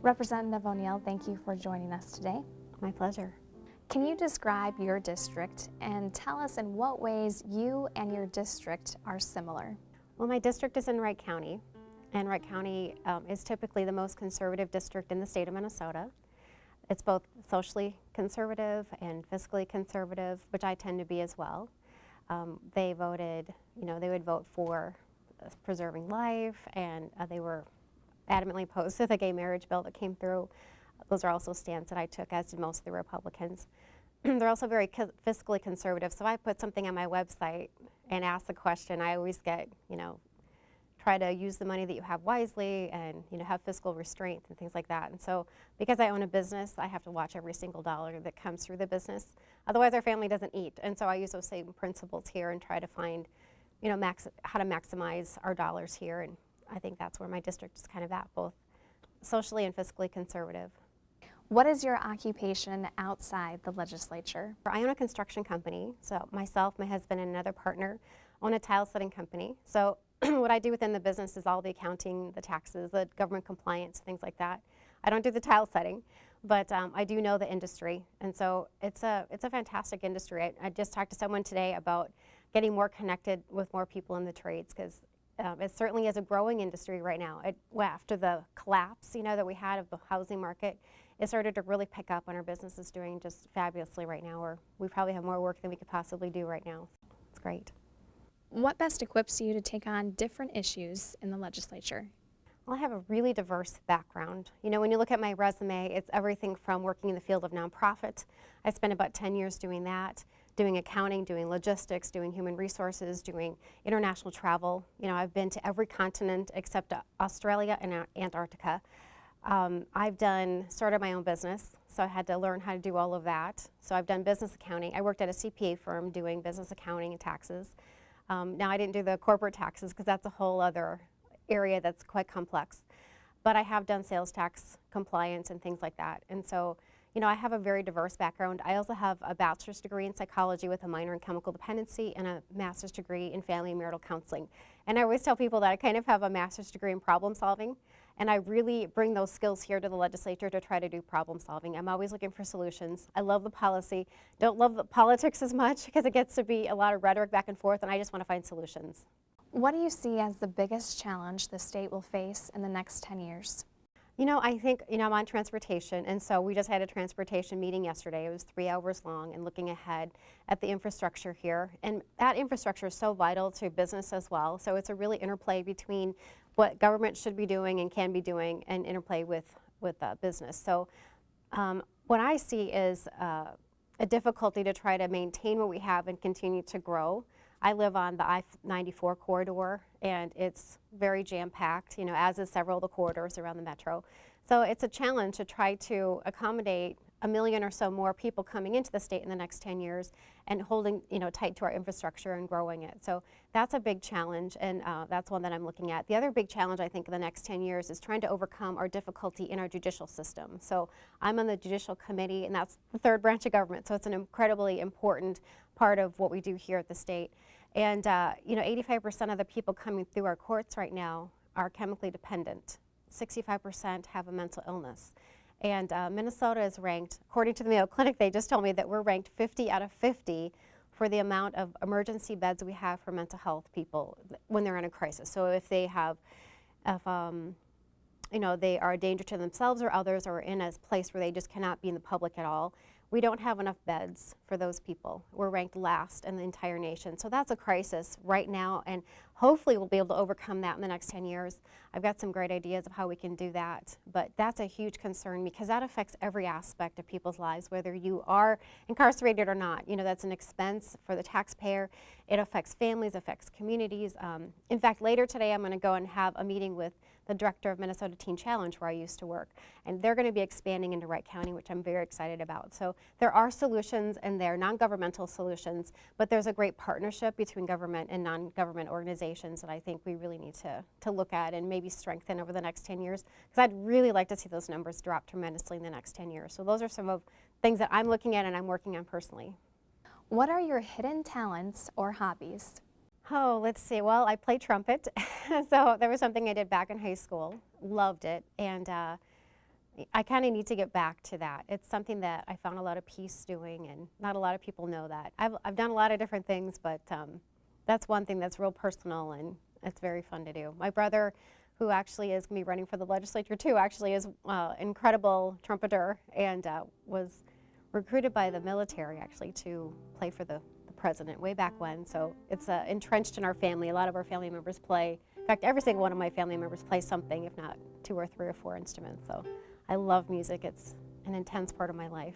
Representative O'Neill, thank you for joining us today. My pleasure. Can you describe your district and tell us in what ways you and your district are similar? Well, my district is in Wright County, and Wright County is typically the most conservative district in the state of Minnesota. It's both socially conservative and fiscally conservative, which I tend to be as well. They voted, they would vote for preserving life, and they were adamantly opposed to the gay marriage bill that came through. Those are also stands that I took, as did most of the Republicans. They're also very fiscally conservative, so I put something on my website and ask the question. I always get, try to use the money that you have wisely and, have fiscal restraint and things like that. And so because I own a business, I have to watch every single dollar that comes through the business. Otherwise, our family doesn't eat. And so I use those same principles here and try to find, how to maximize our dollars here. And I think that's where my district is kind of at, both socially and fiscally conservative. What is your occupation outside the legislature? I own a construction company, so myself, my husband, and another partner own a tile setting company. So what I do within the business is all the accounting, the taxes, the government compliance, things like that. I don't do the tile setting, but I do know the industry, and so it's a fantastic industry. I just talked to someone today about getting more connected with more people in the trades, because it certainly is a growing industry right now. After the collapse, that we had of the housing market, it started to really pick up, and our business is doing just fabulously right now. We probably have more work than we could possibly do right now. It's great. What best equips you to take on different issues in the legislature? Well, I have a really diverse background. When you look at my resume, it's everything from working in the field of nonprofit. I spent about 10 years doing that, doing accounting, doing logistics, doing human resources, doing international travel. I've been to every continent except Australia and Antarctica. I've started my own business, so I had to learn how to do all of that. So I've done business accounting. I worked at a CPA firm doing business accounting and taxes. Now I didn't do the corporate taxes because that's a whole other area that's quite complex. But I have done sales tax compliance and things like that. And so, I have a very diverse background. I also have a bachelor's degree in psychology with a minor in chemical dependency and a master's degree in family and marital counseling. And I always tell people that I kind of have a master's degree in problem solving. And I really bring those skills here to the legislature to try to do problem solving. I'm always looking for solutions. I love the policy. Don't love the politics as much because it gets to be a lot of rhetoric back and forth, and I just want to find solutions. What do you see as the biggest challenge the state will face in the next 10 years? I think, I'm on transportation, and so we just had a transportation meeting yesterday. It was 3 hours long, and looking ahead at the infrastructure here. And that infrastructure is so vital to business as well. So it's a really interplay between what government should be doing and can be doing, and interplay with business. So what I see is a difficulty to try to maintain what we have and continue to grow. I live on the I-94 corridor, and it's very jam-packed, as is several of the corridors around the metro. So it's a challenge to try to accommodate 1 million or so more people coming into the state in the next 10 years and holding, tight to our infrastructure and growing it. So that's a big challenge, and that's one that I'm looking at. The other big challenge, I think, in the next 10 years is trying to overcome our difficulty in our judicial system. So I'm on the judicial committee, and that's the third branch of government, so it's an incredibly important part of what we do here at the state. And 85% of the people coming through our courts right now are chemically dependent. 65% have a mental illness. And Minnesota is ranked, according to the Mayo Clinic, they just told me that we're ranked 50 out of 50 for the amount of emergency beds we have for mental health people when they're in a crisis. So if they have, they are a danger to themselves or others, or in a place where they just cannot be in the public at all, we don't have enough beds for those people. We're ranked last in the entire nation. So that's a crisis right now, and hopefully we'll be able to overcome that in the next 10 years. I've got some great ideas of how we can do that, but that's a huge concern because that affects every aspect of people's lives, whether you are incarcerated or not. That's an expense for the taxpayer. It affects families, affects communities. In fact, later today I'm going to go and have a meeting with the director of Minnesota Teen Challenge, where I used to work, and they're going to be expanding into Wright County, which I'm very excited about. So there are solutions, and they're non-governmental solutions, but there's a great partnership between government and non-government organizations that I think we really need to look at and maybe strengthen over the next 10 years, because I'd really like to see those numbers drop tremendously in the next 10 years. So those are some of things that I'm looking at and I'm working on personally. What are your hidden talents or hobbies? Oh, let's see. Well, I play trumpet, so that was something I did back in high school. Loved it, and I kind of need to get back to that. It's something that I found a lot of peace doing, and not a lot of people know that. I've done a lot of different things, but that's one thing that's real personal, and it's very fun to do. My brother, who actually is going to be running for the legislature too, actually is an incredible trumpeter, and was recruited by the military actually to play for the president way back when. So it's entrenched in our family. A lot of our family members play. In fact, every single one of my family members plays something, if not 2 or 3 or 4 instruments. So I love music. It's an intense part of my life.